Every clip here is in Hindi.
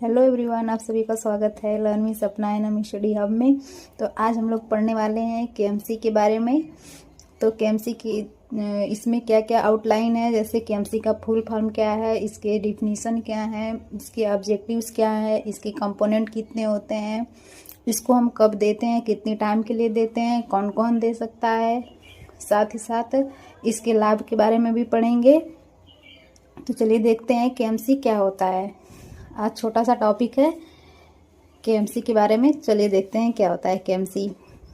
हेलो एवरीवन, आप सभी का स्वागत है लर्न विद सपना एंड स्टडी हब में। तो आज हम लोग पढ़ने वाले हैं केएमसी के बारे में। तो केएमसी की इसमें क्या क्या आउटलाइन है, जैसे केएमसी का फुल फॉर्म क्या है, इसके डिफिनीशन क्या है, इसके ऑब्जेक्टिव्स क्या है, इसके कंपोनेंट कितने होते हैं, इसको हम कब देते हैं, कितने टाइम के लिए देते हैं, कौन कौन दे सकता है, साथ ही साथ इसके लाभ के बारे में भी पढ़ेंगे। तो चलिए देखते हैं केएमसी क्या होता है। आज छोटा सा टॉपिक है केएमसी के बारे में। चलिए देखते हैं क्या होता है केएमसी।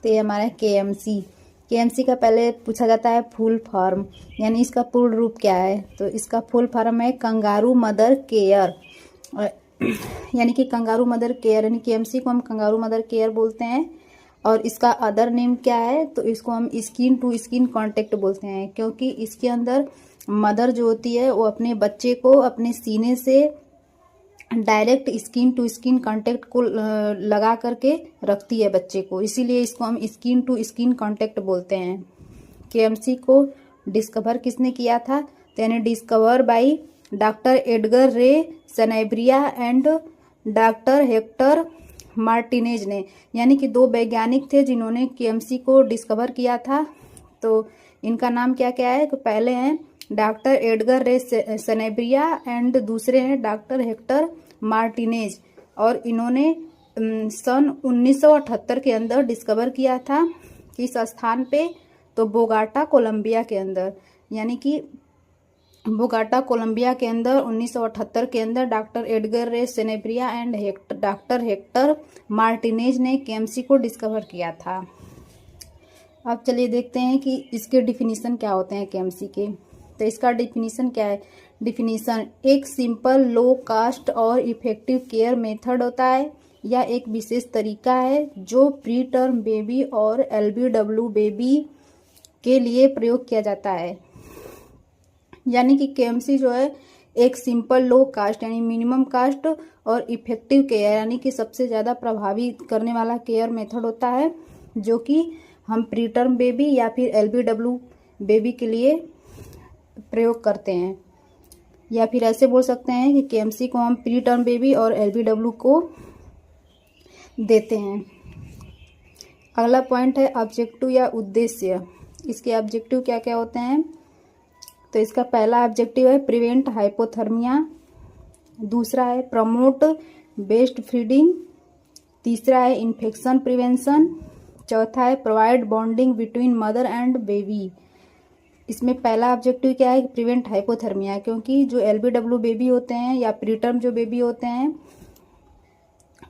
तो ये हमारा केएमसी का पहले पूछा जाता है फुल फॉर्म, यानी इसका पूर्ण रूप क्या है। तो इसका फुल फॉर्म है कंगारू मदर केयर, यानी कि कंगारू मदर केयर, यानी केएमसी को हम कंगारू मदर केयर बोलते हैं। और इसका अदर नेम क्या है, तो इसको हम स्किन टू स्किन कांटेक्ट बोलते हैं, क्योंकि इसके अंदर मदर जो होती है वो अपने बच्चे को अपने सीने से direct skin to skin contact को लगा करके रखती है बच्चे को, इसीलिए इसको हम स्किन टू स्किन कांटेक्ट बोलते हैं। केएमसी को डिस्कवर किसने किया था, तो यानी डिस्कवर बाय डॉक्टर एडगर रे सेनेब्रिया एंड डॉक्टर हेक्टर मार्टिनेज ने, यानी कि दो वैज्ञानिक थे जिन्होंने केएमसी को डिस्कवर किया था। तो इनका नाम क्या क्या है, तो पहले हैं डॉक्टर एडगर रे सेनेब्रिया एंड दूसरे हैं डॉक्टर हेक्टर मार्टिनेज। और इन्होंने सन 1978 के अंदर डिस्कवर किया था किस स्थान पे, तो बोगाटा कोलंबिया के अंदर, यानी कि बोगाटा कोलंबिया के अंदर 1978 के अंदर डॉक्टर एडगर रे सेनेब्रिया एंड डॉक्टर हेक्टर मार्टिनेज ने केएमसी को डिस्कवर किया था। अब चलिए देखते हैं कि इसके डिफिनीशन क्या होते हैं केएमसी के। तो इसका डिफिनीशन क्या है, डिफिनीशन एक सिंपल लो कास्ट और इफेक्टिव केयर मेथड होता है या एक विशेष तरीका है जो प्री टर्म बेबी और एलबीडब्ल्यू बेबी के लिए प्रयोग किया जाता है। यानी कि केएमसी जो है एक सिंपल लो कास्ट यानी मिनिमम कास्ट और इफेक्टिव केयर यानी कि सबसे ज़्यादा प्रभावी करने वाला केयर मेथड होता है, जो कि हम प्री टर्म बेबी या फिर एलबीडब्ल्यू बेबी के लिए प्रयोग करते हैं। या फिर ऐसे बोल सकते हैं कि केएमसी को हम प्री टर्म बेबी और एलबीडब्ल्यू को देते हैं। अगला पॉइंट है ऑब्जेक्टिव या उद्देश्य। इसके ऑब्जेक्टिव क्या क्या होते हैं, तो इसका पहला ऑब्जेक्टिव है प्रिवेंट हाइपोथर्मिया, दूसरा है प्रमोट बेस्ट फीडिंग, तीसरा है इन्फेक्शन प्रिवेंशन, चौथा है provide bonding between mother and baby. इसमें पहला ऑब्जेक्टिव क्या है, प्रिवेंट हाइपोथर्मिया, क्योंकि जो एलबीडब्ल्यू बेबी होते हैं या प्रीटर्म जो बेबी होते हैं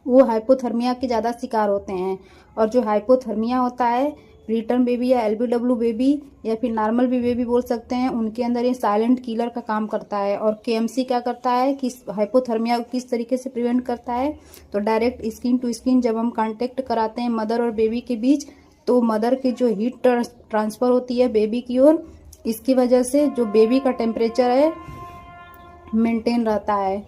वो हाइपोथर्मिया के ज़्यादा शिकार होते हैं। और जो हाइपोथर्मिया होता है प्रीटर्म बेबी या एलबीडब्ल्यू बेबी या फिर नॉर्मल भी बेबी बोल सकते हैं, उनके अंदर ये साइलेंट किलर का काम करता है। और केएमसी क्या करता है कि हाइपोथर्मिया को किस तरीके से प्रिवेंट करता है, तो डायरेक्ट स्किन टू स्किन जब हम कांटेक्ट कराते हैं मदर और बेबी के बीच, तो मदर की जो हीट ट्रांसफ़र होती है बेबी की ओर, इसकी वजह से जो बेबी का टेम्परेचर है मेंटेन रहता है।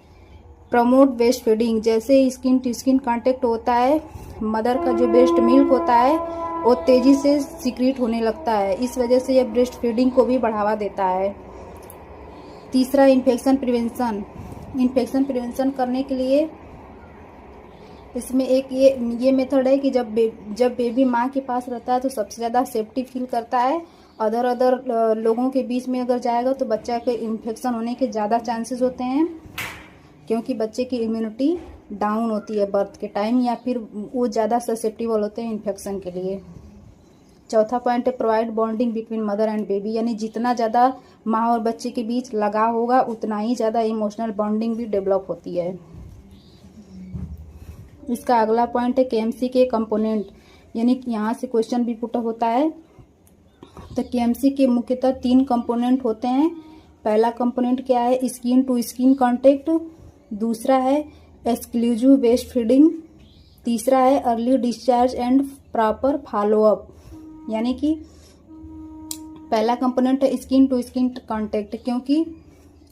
प्रमोट बेस्ट फीडिंग, जैसे स्किन टू स्किन कांटेक्ट होता है मदर का जो बेस्ट मिल्क होता है वो तेज़ी से सिक्रीट होने लगता है, इस वजह से यह ब्रेस्ट फीडिंग को भी बढ़ावा देता है। तीसरा इन्फेक्शन प्रिवेंशन, इन्फेक्शन प्रिवेंशन करने के लिए इसमें एक ये मेथड है कि जब बेबी माँ के पास रहता है तो सबसे ज़्यादा सेफ्टी फील करता है। अदर लोगों के बीच में अगर जाएगा तो बच्चा के इन्फेक्शन होने के ज़्यादा चांसेस होते हैं, क्योंकि बच्चे की इम्यूनिटी डाउन होती है बर्थ के टाइम, या फिर वो ज़्यादा ससेप्टिबल होते हैं इन्फेक्शन के लिए। चौथा पॉइंट है provide bonding between mother and baby, यानी जितना ज़्यादा माँ और बच्चे के बीच लगाव होगा उतना ही ज़्यादा इमोशनल बॉन्डिंग भी डेवलप होती है। इसका अगला पॉइंट है केएमसी के कंपोनेंट, यानी यहाँ से क्वेश्चन भी पुट होता है। तो केएमसी के मुख्यतः 3 कंपोनेंट होते हैं। पहला कंपोनेंट क्या है, स्किन टू स्किन कांटेक्ट, दूसरा है एक्सक्लूसिव बेस्ट फीडिंग, तीसरा है early discharge and proper follow up. यानी कि पहला कंपोनेंट है स्किन टू स्किन कांटेक्ट, क्योंकि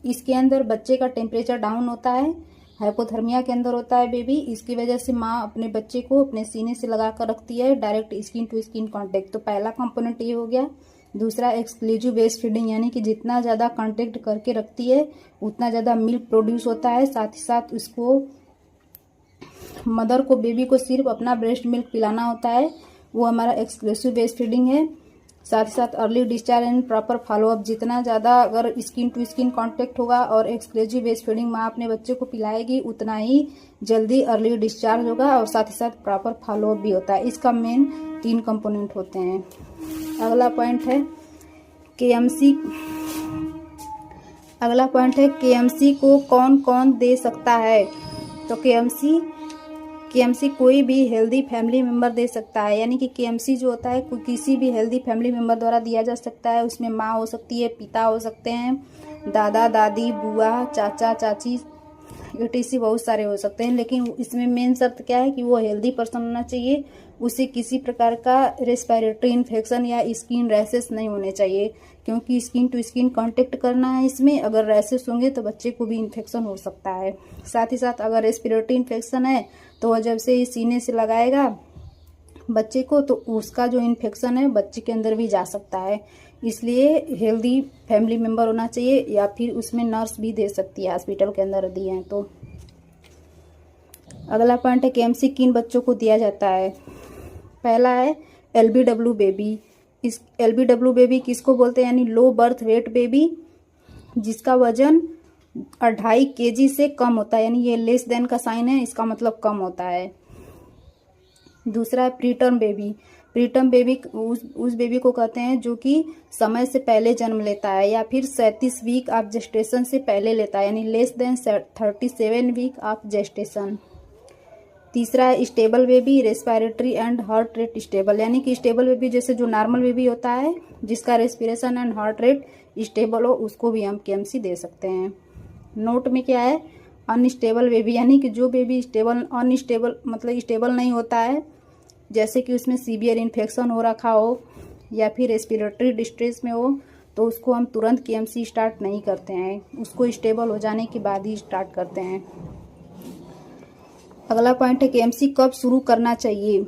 इसके अंदर बच्चे का टेम्परेचर डाउन होता है, हाइपोथर्मिया के अंदर होता है बेबी, इसकी वजह से माँ अपने बच्चे को अपने सीने से लगा कर रखती है direct skin to skin contact. तो पहला कंपोनेंट ये हो गया। दूसरा एक्सक्लूसिव बेस्ट फीडिंग, यानी कि जितना ज़्यादा कांटेक्ट करके रखती है उतना ज़्यादा मिल्क प्रोड्यूस होता है, साथ ही साथ उसको मदर को बेबी को सिर्फ अपना ब्रेस्ट मिल्क पिलाना होता है, वो हमारा एक्सक्लूसिव ब्रेस्ट फीडिंग है। साथ ही साथ early discharge and proper follow up, जितना ज़्यादा अगर स्किन टू स्किन कांटेक्ट होगा और एक्सक्लूसिव ब्रेस्ट फीडिंग माँ अपने बच्चे को पिलाएगी, उतना ही जल्दी अर्ली डिस्चार्ज होगा और साथ ही साथ प्रॉपर फॉलोअप भी होता है। इसका मेन 3 कंपोनेंट होते हैं। अगला पॉइंट है केएमसी को कौन कौन दे सकता है। तो केएमसी कोई भी हेल्दी फैमिली मेम्बर दे सकता है, यानी कि केएमसी जो होता है किसी भी हेल्दी फैमिली मेम्बर द्वारा दिया जा सकता है। उसमें माँ हो सकती है, पिता हो सकते हैं, दादा दादी, बुआ, चाचा चाची, etc बहुत सारे हो सकते हैं। लेकिन इसमें मेन शर्त क्या है कि वो हेल्दी पर्सन होना चाहिए, उसे किसी प्रकार का रेस्पिरेटरी इन्फेक्शन या स्किन रैशेस नहीं होने चाहिए, क्योंकि स्किन टू स्किन कांटेक्ट करना है इसमें। अगर रैशेस होंगे तो बच्चे को भी इन्फेक्शन हो सकता है। साथ ही साथ अगर रेस्पिरेटरी इन्फेक्शन है तो वह जब से सीने से लगाएगा बच्चे को, तो उसका जो इन्फेक्शन है बच्चे के अंदर भी जा सकता है। इसलिए हेल्दी फैमिली मेम्बर होना चाहिए, या फिर उसमें नर्स भी दे सकती है हॉस्पिटल के अंदर दिए हैं तो। अगला पॉइंट है केएमसी किन बच्चों को दिया जाता है। पहला है LBW बेबी। इस LBW बेबी किसको बोलते हैं, यानी लो बर्थ वेट बेबी, जिसका वजन 2.5 kg से कम होता है, यानी ये लेस देन का साइन है, इसका मतलब कम होता है। दूसरा है प्रीटर्म बेबी। प्रीटर्म बेबी उस बेबी को कहते हैं जो कि समय से पहले जन्म लेता है या फिर 37 वीक ऑफ जेस्टेशन से पहले लेता है, यानी less than 37 week of gestation. तीसरा है stable baby, respiratory and heart rate stable, यानी कि स्टेबल बेबी जैसे जो नॉर्मल बेबी होता है जिसका respiration and heart rate stable हो, उसको भी हम केएमसी दे सकते हैं। नोट में क्या है, अनस्टेबल बेबी, यानी कि जो बेबी अनस्टेबल मतलब स्टेबल नहीं होता है, जैसे कि उसमें सीवियर इन्फेक्शन हो रखा हो या फिर रेस्पिरेटरी डिस्ट्रेस में हो, तो उसको हम तुरंत केएमसी स्टार्ट नहीं करते हैं, उसको स्टेबल हो जाने के बाद ही स्टार्ट करते हैं। अगला पॉइंट है केएमसी कब शुरू करना चाहिए।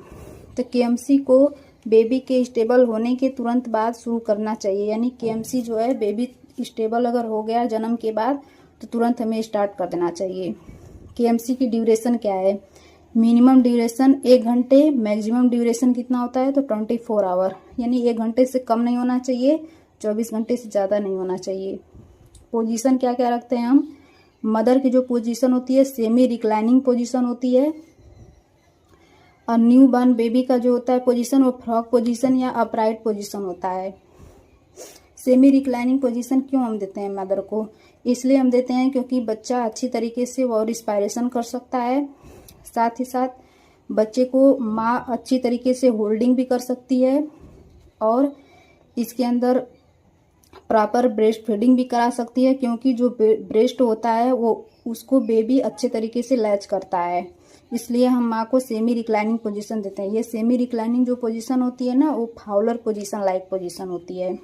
तो केएमसी को बेबी के स्टेबल होने के तुरंत बाद शुरू करना चाहिए, यानी केएमसी जो है बेबी स्टेबल अगर हो गया जन्म के बाद तो तुरंत हमें स्टार्ट कर देना चाहिए। केएमसी की ड्यूरेशन क्या है, मिनिमम ड्यूरेशन 1 घंटे, मैक्सिमम ड्यूरेशन कितना होता है तो 24 आवर, यानी 1 घंटे से कम नहीं होना चाहिए, 24 घंटे से ज़्यादा नहीं होना चाहिए। पोजीशन क्या क्या रखते हैं हम, मदर की जो पोजीशन होती है सेमी रिक्लाइनिंग पोजीशन होती है, और न्यू बॉर्न बेबी का जो होता है पोजीशन वो फ्रॉग पोजीशन या अपराइट पोजीशन होता है। सेमी रिक्लाइनिंग पोजीशन क्यों हम देते हैं मदर को, इसलिए हम देते हैं क्योंकि बच्चा अच्छी तरीके से वो रिस्पायरेशन कर सकता है, साथ ही साथ बच्चे को माँ अच्छी तरीके से होल्डिंग भी कर सकती है, और इसके अंदर प्रॉपर ब्रेस्ट फीडिंग भी करा सकती है, क्योंकि जो ब्रेस्ट होता है वो उसको बेबी अच्छे तरीके से लैच करता है। इसलिए हम माँ को सेमी रिक्लाइनिंग पोजीशन देते हैं। ये सेमी रिक्लाइनिंग जो पोजीशन होती है ना, वो फाउलर पोजीशन लाइक पोजीशन होती है।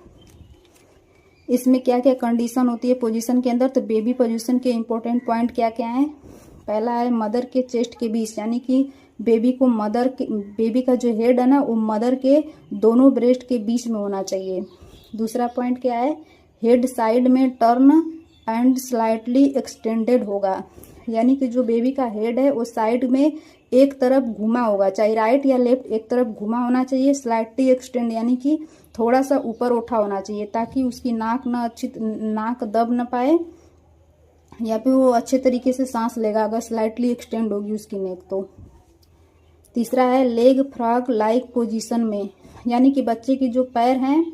इसमें क्या क्या कंडीशन होती है पोजीशन के अंदर, तो बेबी पोजीशन के इंपॉर्टेंट पॉइंट क्या क्या हैं। पहला है मदर के चेस्ट के बीच, यानी कि बेबी का जो हेड है ना वो मदर के दोनों ब्रेस्ट के बीच में होना चाहिए। दूसरा पॉइंट क्या है, हेड साइड में टर्न एंड स्लाइटली एक्सटेंडेड होगा, यानी कि जो बेबी का हेड है वो साइड में एक तरफ घुमा होगा, चाहे राइट या लेफ्ट एक तरफ घुमा होना चाहिए। स्लाइटली एक्सटेंड यानी कि थोड़ा सा ऊपर उठा होना चाहिए, ताकि उसकी नाक दब न पाए या फिर वो अच्छे तरीके से सांस लेगा अगर स्लाइटली एक्सटेंड होगी उसकी नेक तो। तीसरा है लेग फ्रॉग लाइक पोजीशन में, यानी कि बच्चे की जो पैर हैं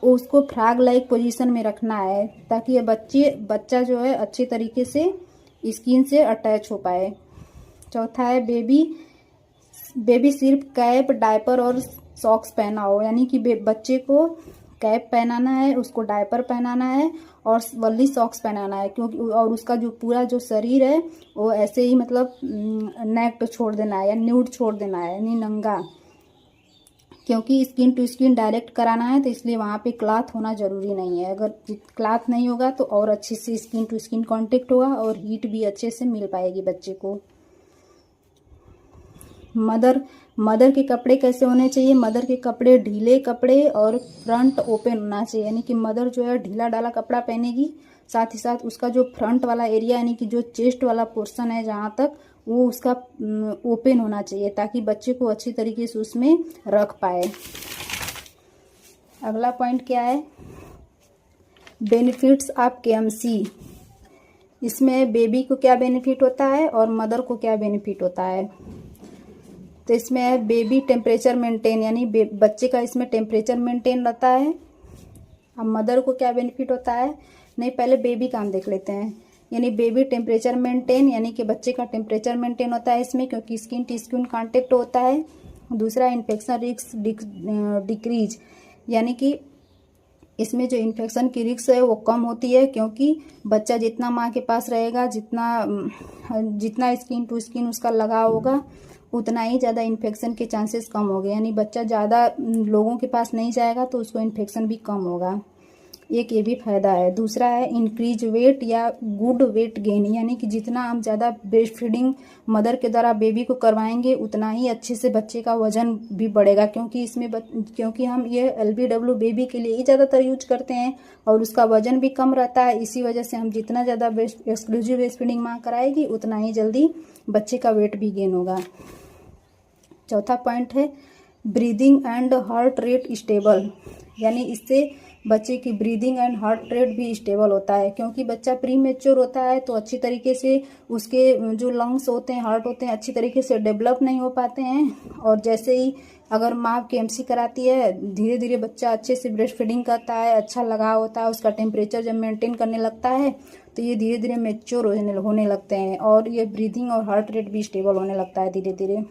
उसको फ्रॉग लाइक पोजीशन में रखना है, ताकि ये बच्चा जो है अच्छे तरीके से स्किन से अटैच हो पाए। चौथा है बेबी सिर्फ कैप, डायपर और सॉक्स पहना हो, यानी कि बच्चे को कैप पहनाना है, उसको डायपर पहनाना है और वल्ली सॉक्स पहनाना है, क्योंकि और उसका जो पूरा जो शरीर है वो ऐसे ही मतलब नेक्ड छोड़ देना है या न्यूड छोड़ देना है, यानी नंगा, क्योंकि स्किन टू स्किन डायरेक्ट कराना है, तो इसलिए वहाँ पे क्लॉथ होना ज़रूरी नहीं है। अगर क्लॉथ नहीं होगा तो और अच्छे से स्किन टू स्किन कांटेक्ट होगा और हीट भी अच्छे से मिल पाएगी बच्चे को। मदर के कपड़े कैसे होने चाहिए? मदर के कपड़े ढीले कपड़े और फ्रंट ओपन होना चाहिए, यानी कि मदर जो है ढीला ढाला कपड़ा पहनेगी, साथ ही साथ उसका जो फ्रंट वाला एरिया यानी कि जो चेस्ट वाला पोर्शन है जहाँ तक, वो उसका ओपन होना चाहिए ताकि बच्चे को अच्छी तरीके से उसमें रख पाए। अगला पॉइंट क्या है? Benefits of KMC. इसमें बेबी को क्या बेनिफिट होता है और मदर को क्या बेनिफिट होता है? तो इसमें है बेबी टेम्परेचर मेंटेन, यानी बच्चे का इसमें टेम्परेचर मेंटेन रहता है। अब मदर को क्या बेनिफिट होता है? नहीं, पहले बेबी का हम देख लेते हैं। यानी बेबी टेम्परेचर मेंटेन, यानी कि बच्चे का टेम्परेचर मेंटेन होता है इसमें, क्योंकि स्किन टू स्किन कांटेक्ट होता है। दूसरा, इन्फेक्शन रिस्क डिक्रीज, यानी कि इसमें जो इन्फेक्शन की रिस्क है वो कम होती है, क्योंकि बच्चा जितना माँ के पास रहेगा, जितना स्किन टू स्किन उसका लगा होगा, उतना ही ज़्यादा इन्फेक्शन के चांसेस कम हो गए। यानी बच्चा ज़्यादा लोगों के पास नहीं जाएगा तो उसको इन्फेक्शन भी कम होगा, एक ये भी फायदा है। दूसरा है इंक्रीज वेट या गुड वेट गेन, यानी कि जितना हम ज़्यादा ब्रेस्ट फीडिंग मदर के द्वारा बेबी को करवाएंगे उतना ही अच्छे से बच्चे का वजन भी बढ़ेगा, क्योंकि हम ये LBW बेबी के लिए ही ज़्यादातर यूज करते हैं और उसका वजन भी कम रहता है। इसी वजह से हम जितना ज़्यादा एक्सक्लूसिव ब्रेस्ट फीडिंग माँ कराएगी उतना ही जल्दी बच्चे का वेट भी गेन होगा। चौथा पॉइंट है breathing and heart rate stable, यानी इससे बच्चे की ब्रीदिंग एंड हार्ट रेट भी स्टेबल होता है, क्योंकि बच्चा प्री मेच्योर होता है तो अच्छी तरीके से उसके जो लंग्स होते हैं, हार्ट होते हैं, अच्छी तरीके से डेवलप नहीं हो पाते हैं। और जैसे ही अगर माँ केएमसी कराती है, धीरे धीरे बच्चा अच्छे से ब्रेस्ट फीडिंग करता है, अच्छा लगाव होता है, उसका टेम्परेचर जब मेंटेन करने लगता है तो ये धीरे धीरे मेच्योर होने लगते हैं और ये ब्रीदिंग और हार्ट रेट भी स्टेबल होने लगता है धीरे धीरे।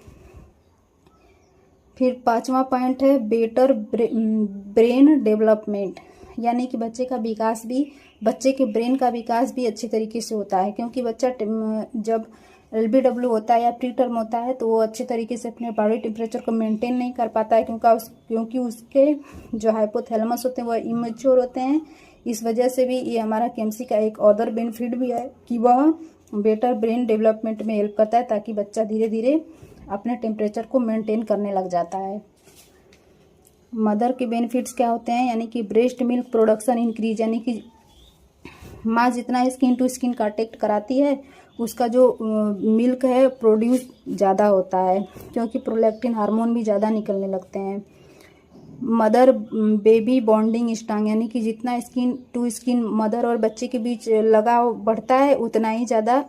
फिर पांचवा पॉइंट है बेटर ब्रेन डेवलपमेंट, यानी कि बच्चे के ब्रेन का विकास भी अच्छे तरीके से होता है, क्योंकि बच्चा जब LBW होता है या प्री टर्म होता है तो वो अच्छे तरीके से अपने बॉडी टेम्परेचर को मेंटेन नहीं कर पाता है, क्योंकि उसके जो हाइपोथैलेमस होते हैं वो इमेच्योर होते हैं। इस वजह से भी ये हमारा केएमसी का एक अदर बेनिफिट भी है कि वह बेटर ब्रेन डेवलपमेंट में हेल्प करता है, ताकि बच्चा धीरे धीरे अपने टेम्परेचर को मेंटेन करने लग जाता है। मदर के बेनिफिट्स क्या होते हैं? यानी कि ब्रेस्ट मिल्क प्रोडक्शन इंक्रीज, यानी कि माँ जितना स्किन टू स्किन कांटेक्ट कराती है उसका जो मिल्क है प्रोड्यूस ज़्यादा होता है, क्योंकि प्रोलैक्टिन हार्मोन भी ज़्यादा निकलने लगते हैं। मदर बेबी बॉन्डिंग स्ट्रांग, यानी कि जितना स्किन टू स्किन मदर और बच्चे के बीच लगाव बढ़ता है उतना ही ज़्यादा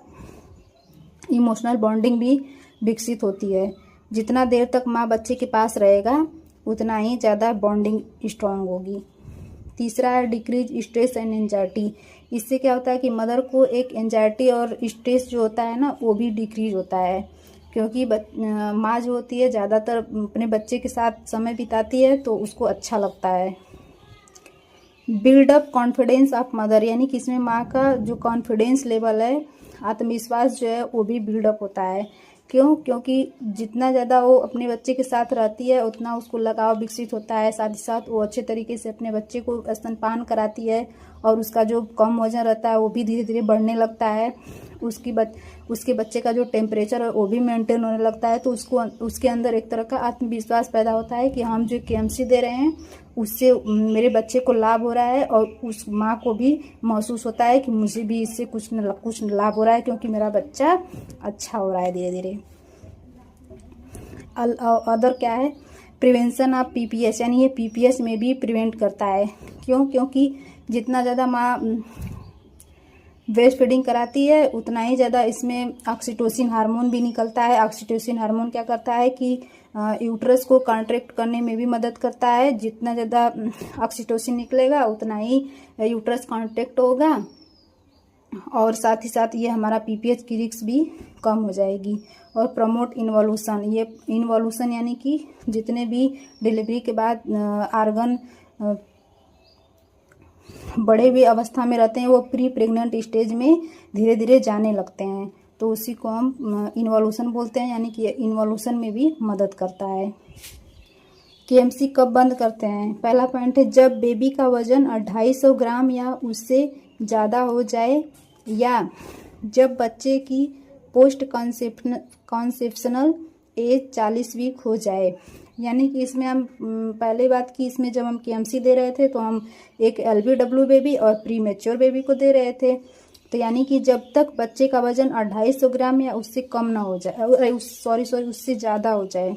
इमोशनल बॉन्डिंग भी विकसित होती है। जितना देर तक माँ बच्चे के पास रहेगा उतना ही ज़्यादा बॉन्डिंग स्ट्रांग होगी। तीसरा है डिक्रीज स्ट्रेस एंड एंजाइटी, इससे क्या होता है कि मदर को एक एंजाइटी और स्ट्रेस जो होता है ना वो भी डिक्रीज होता है, क्योंकि माँ जो होती है ज़्यादातर अपने बच्चे के साथ समय बिताती है तो उसको अच्छा लगता है। बिल्डअप कॉन्फिडेंस ऑफ मदर, यानी कि इसमें माँ का जो कॉन्फिडेंस लेवल है, आत्मविश्वास जो है वो भी बिल्डअप होता है। क्योंकि जितना ज़्यादा वो अपने बच्चे के साथ रहती है उतना उसको लगाव विकसित होता है, साथ ही साथ वो अच्छे तरीके से अपने बच्चे को स्तनपान कराती है और उसका जो कम वजन रहता है वो भी धीरे धीरे बढ़ने लगता है। उसके बच्चे का जो टेम्परेचर है वो भी मेंटेन होने लगता है, तो उसके अंदर एक तरह का आत्मविश्वास पैदा होता है कि हम जो केएमसी दे रहे हैं उससे मेरे बच्चे को लाभ हो रहा है, और उस माँ को भी महसूस होता है कि मुझे भी इससे कुछ लाभ हो रहा है, क्योंकि मेरा बच्चा अच्छा हो रहा है धीरे धीरे। अदर क्या है? प्रिवेंशन ऑफ PPS, यानी ये PPS में भी प्रिवेंट करता है। क्योंकि जितना ज़्यादा माँ ब्रेस्ट फीडिंग कराती है उतना ही ज़्यादा इसमें ऑक्सीटोसिन हार्मोन भी निकलता है। ऑक्सीटोसिन हार्मोन क्या करता है कि यूट्रस को कॉन्ट्रैक्ट करने में भी मदद करता है। जितना ज़्यादा ऑक्सीटोसिन निकलेगा उतना ही यूट्रस कॉन्ट्रैक्ट होगा, और साथ ही साथ ये हमारा PPS की रिस्क भी कम हो जाएगी। और प्रमोट इन्वोल्यूशन, ये इन्वोल्यूशन यानी कि जितने भी डिलीवरी के बाद आर्गन बड़े हुए अवस्था में रहते हैं वो प्री प्रेग्नेंट स्टेज में धीरे धीरे जाने लगते हैं, तो उसी को हम इन्वोल्यूशन बोलते हैं, यानी कि इन्वोल्यूशन में भी मदद करता है। केएमसी कब बंद करते हैं? पहला पॉइंट है जब बेबी का वजन 250 ग्राम या उससे ज़्यादा हो जाए, या जब बच्चे की पोस्ट कॉन्सेप्शनल एज 40 वीक हो जाए। यानी कि इसमें हम पहले बात की, इसमें जब हम केएमसी दे रहे थे तो हम एक LBW बेबी और प्री मैच्योर बेबी को दे रहे थे। तो यानी कि जब तक बच्चे का वजन 250 ग्राम या उससे कम ना हो जाए, उससे ज़्यादा हो जाए।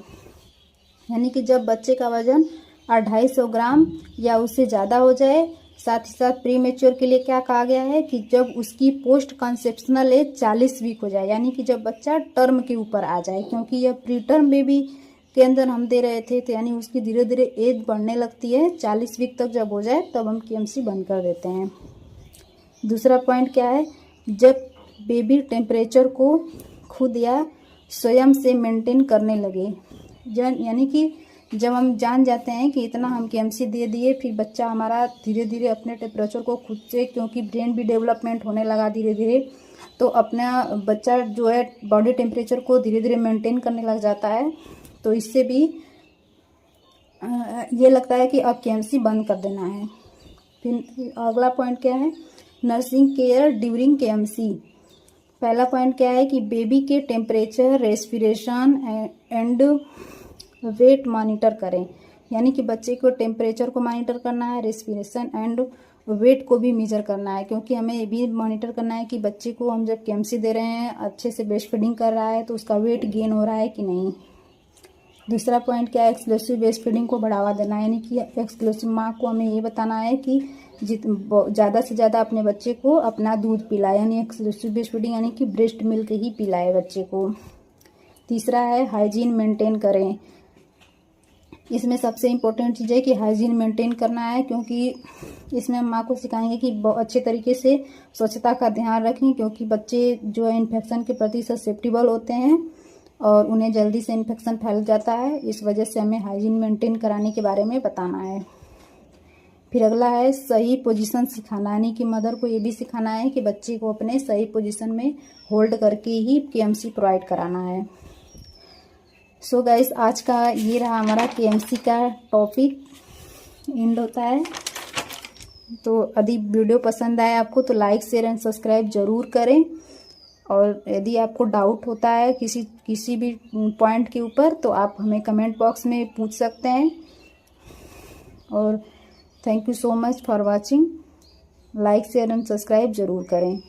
यानी कि जब बच्चे का वजन 250 ग्राम या उससे ज़्यादा हो जाए। साथ ही साथ प्री मैच्योर के लिए क्या कहा गया है कि जब उसकी पोस्ट कंसेप्शनल एज 40 वीक हो जाए, यानी कि जब बच्चा टर्म के ऊपर आ जाए। क्योंकि यह प्री टर्म बेबी के अंदर हम दे रहे थे, तो यानी उसकी धीरे धीरे एज बढ़ने लगती है। 40 वीक तक जब हो जाए तब हम केएमसी बंद कर देते हैं। दूसरा पॉइंट क्या है, जब बेबी टेम्परेचर को खुद या स्वयं से मेंटेन करने लगे। यानी कि जब हम जान जाते हैं कि इतना हम केएमसी दे दिए, फिर बच्चा हमारा धीरे धीरे अपने टेम्परेचर को खुद से, क्योंकि ब्रेन भी डेवलपमेंट होने लगा धीरे धीरे, तो अपना बच्चा जो है बॉडी टेम्परेचर को धीरे धीरे मेंटेन करने लग जाता है। तो इससे भी ये लगता है कि अब केएमसी बंद कर देना है। फिर अगला पॉइंट क्या है, नर्सिंग केयर ड्यूरिंग केएमसी। पहला पॉइंट क्या है कि बेबी के temperature, respiration and weight monitor करें। यानी कि बच्चे को टेम्परेचर को मॉनिटर करना है, रेस्पिरेशन एंड वेट को भी मेजर करना है। क्योंकि हमें ये भी मॉनिटर करना है कि बच्चे को हम जब केएमसी दे रहे हैं, अच्छे से ब्रेस्ट फीडिंग कर रहा है तो उसका वेट गेन हो रहा है कि नहीं। दूसरा पॉइंट क्या है, एक्सक्लूसिव ब्रेस्ट फीडिंग को बढ़ावा देना। यानी कि एक्सक्लूसिव माँ को हमें ये बताना है कि ज़्यादा से ज़्यादा अपने बच्चे को अपना दूध पिलाए, यानी एक्सक्लूसिव ब्रेस्ट फीडिंग, यानी कि ब्रेस्ट मिल्क ही पिलाए बच्चे को। तीसरा है हाइजीन मेंटेन करें। इसमें सबसे इम्पोर्टेंट चीज़ है कि हाइजीन मेंटेन करना है। क्योंकि इसमें हम माँ को सिखाएंगे कि अच्छे तरीके से स्वच्छता का ध्यान रखें। क्योंकि बच्चे जो है इन्फेक्शन के प्रति ससेप्टिबल होते हैं और उन्हें जल्दी से इन्फेक्शन फैल जाता है। इस वजह से हमें हाइजीन मेंटेन कराने के बारे में बताना है। फिर अगला है सही पोजीशन सिखाना। यानी कि मदर को ये भी सिखाना है कि बच्चे को अपने सही पोजीशन में होल्ड करके ही केएमसी प्रोवाइड कराना है। सो गाइस, आज का ये रहा हमारा केएमसी का टॉपिक, एंड होता है। तो यदि वीडियो पसंद आए आपको तो लाइक, शेयर एंड सब्सक्राइब जरूर करें। और यदि आपको डाउट होता है किसी भी पॉइंट के ऊपर तो आप हमें कमेंट बॉक्स में पूछ सकते हैं। और thank you so much for watching. Like, share and subscribe जरूर करें।